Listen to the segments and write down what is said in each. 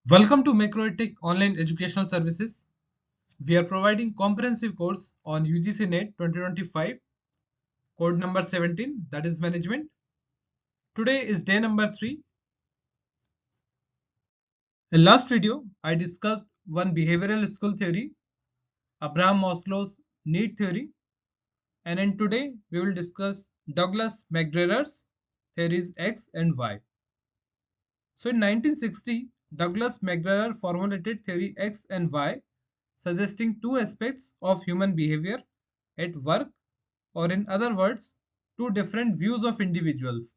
Welcome to MacroEdtech online educational services. We are providing comprehensive course on Ugc-Net 2025, code number 17, that is management. Today is day number 3. In last video, I discussed one behavioral skill theory, Abraham Maslow's need theory, and in today we will discuss Douglas McGregor's theories X and Y. So in 1960, Douglas McGregor formulated theory X and Y, suggesting two aspects of human behavior at work, or in other words, two different views of individuals,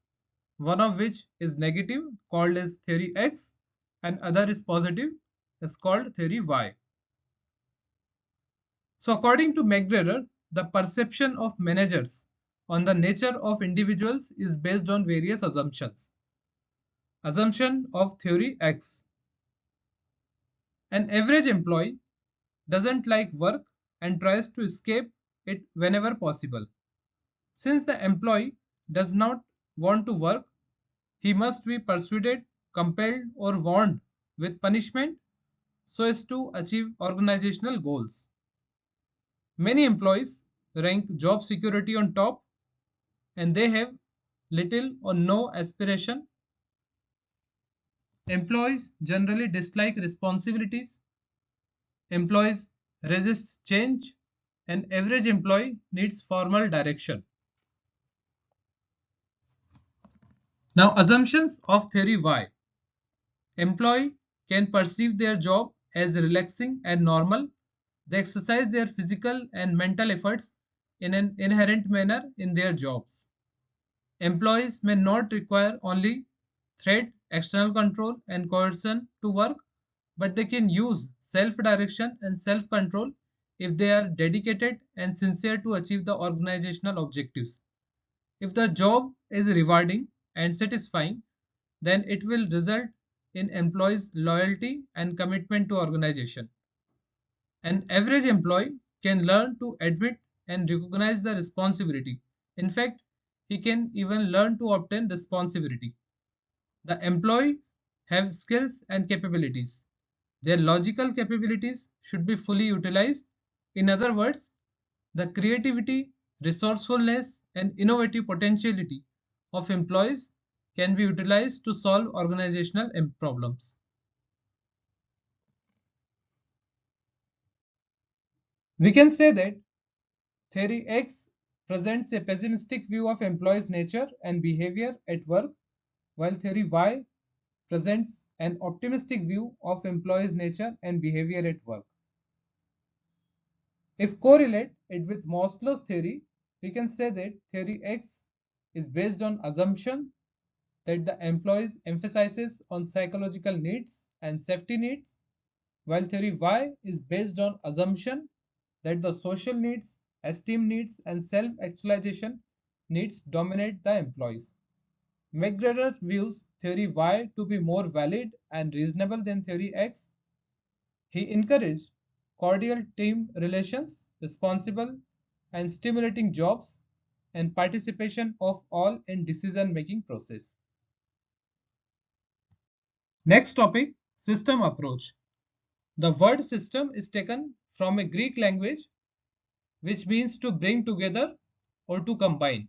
one of which is negative, called as theory X, and other is positive, is called theory Y. So according to McGregor, the perception of managers on the nature of individuals is based on various assumptions. Assumption of theory X. An average employee doesn't like work and tries to escape it whenever possible. Since the employee does not want to work, he must be persuaded, compelled, or warned with punishment so as to achieve organizational goals. Many employees rank job security on top, and they have little or no aspiration. Employees generally dislike responsibilities. Employees resist change. An average employee needs formal direction. Now, assumptions of theory Y. Employee can perceive their job as relaxing and normal. They exercise their physical and mental efforts in an inherent manner in their jobs. Employees may not require only threat, external control, and coercion to work, but they can use self-direction and self-control if they are dedicated and sincere to achieve the organizational objectives. If the job is rewarding and satisfying, then it will result in employees' loyalty and commitment to organization. An average employee can learn to admit and recognize the responsibility. In fact, he can even learn to obtain responsibility. The employees have skills and capabilities. Their logical capabilities should be fully utilized. In other words, the creativity, resourcefulness, and innovative potentiality of employees can be utilized to solve organizational problems. We can say that theory X presents a pessimistic view of employees' nature and behavior at work, while theory Y presents an optimistic view of employees' nature and behavior at work. If correlate it with Maslow's theory, we can say that theory X is based on assumption that the employees emphasizes on psychological needs and safety needs, while theory Y is based on assumption that the social needs, esteem needs, and self-actualization needs dominate the employees. McGregor views theory Y to be more valid and reasonable than theory X. He encouraged cordial team relations, responsible and stimulating jobs, and participation of all in decision-making process. Next topic, system approach. The word system is taken from a Greek language which means to bring together or to combine.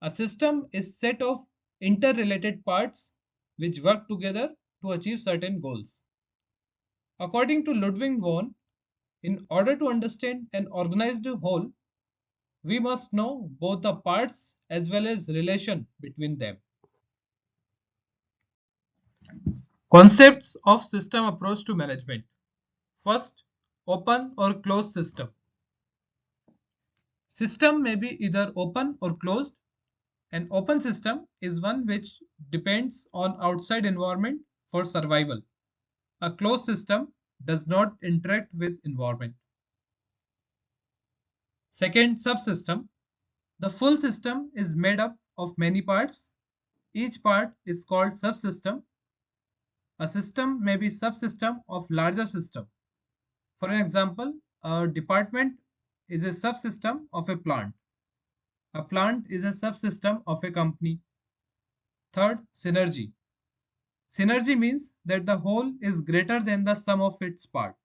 A system is set of interrelated parts which work together to achieve certain goals. According to Ludwig von, in order to understand an organized whole, we must know both the parts as well as relation between them. Concepts of system approach to management. First, open or closed system. System may be either open or closed. An open system is one which depends on outside environment for survival. A closed system does not interact with environment. Second, subsystem. The full system is made up of many parts. Each part is called subsystem. A system may be subsystem of larger system. For an example, a department is a subsystem of a plant. A plant is a subsystem of a company. Third, synergy. Synergy means that the whole is greater than the sum of its parts.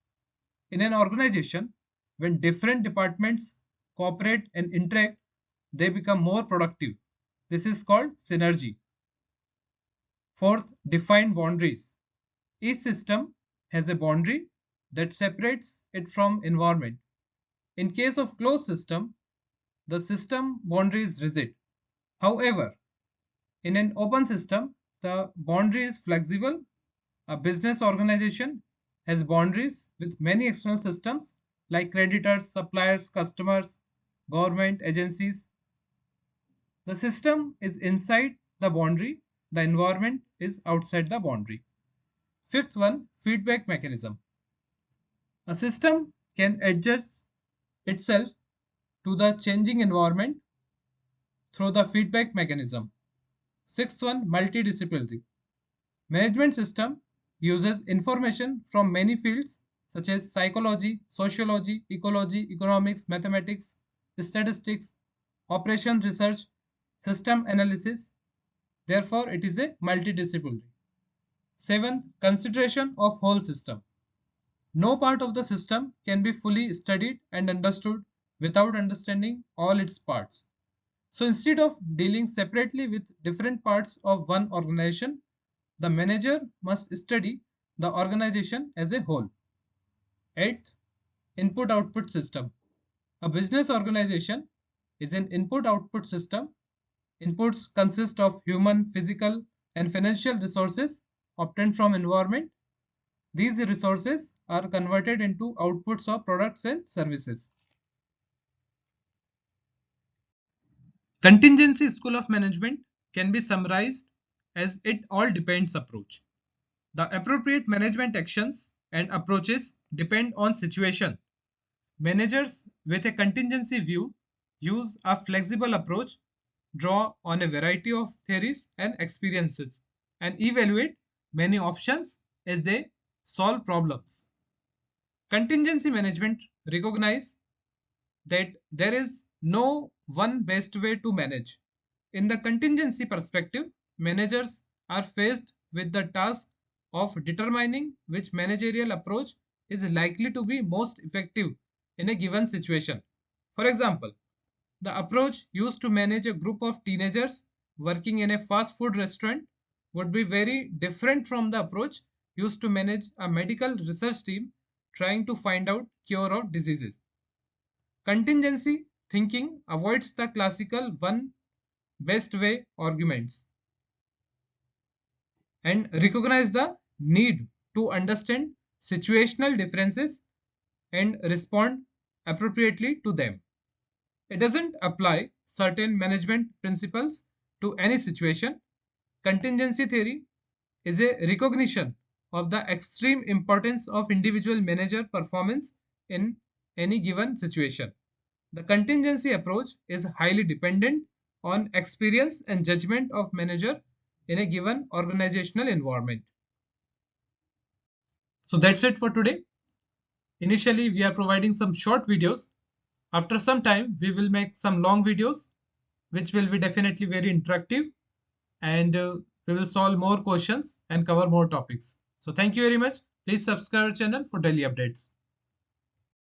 In an organization, when different departments cooperate and interact, they become more productive. This is called synergy. Fourth, define boundaries. Each system has a boundary that separates it from environment. In case of closed system, the system boundary is rigid. However, in an open system, the boundary is flexible. A business organization has boundaries with many external systems like creditors, suppliers, customers, government agencies. The system is inside the boundary, the environment is outside the boundary. Fifth one, feedback mechanism. A system can adjust itself to the changing environment through the feedback mechanism. Sixth one, multidisciplinary. Management system uses information from many fields such as psychology, sociology, ecology, economics, mathematics, statistics, operation research, system analysis. Therefore, it is a multidisciplinary. 7. Consideration of whole system. No part of the system can be fully studied and understood without understanding all its parts. So instead of dealing separately with different parts of one organization, the manager must study the organization as a whole. 8th, input-output system. A business organization is an input-output system. Inputs consist of human, physical, and financial resources obtained from environment. These resources are converted into outputs of products and services. Contingency School of Management can be summarized as it all depends approach. The appropriate management actions and approaches depend on situation. Managers with a contingency view use a flexible approach, draw on a variety of theories and experiences, and evaluate many options as they solve problems. Contingency management recognizes that there is no one best way to manage. In the contingency perspective, managers are faced with the task of determining which managerial approach is likely to be most effective in a given situation. For example, the approach used to manage a group of teenagers working in a fast food restaurant would be very different from the approach used to manage a medical research team trying to find out cure of diseases. Contingency thinking avoids the classical one best way arguments and recognize the need to understand situational differences and respond appropriately to them. It doesn't apply certain management principles to any situation. Contingency theory is a recognition of the extreme importance of individual manager performance in any given situation. The contingency approach is highly dependent on experience and judgment of manager in a given organizational environment. So that's it for today. Initially, we are providing some short videos. After some time, we will make some long videos, which will be definitely very interactive, and we will solve more questions and cover more topics. So thank you very much. Please subscribe our channel for daily updates.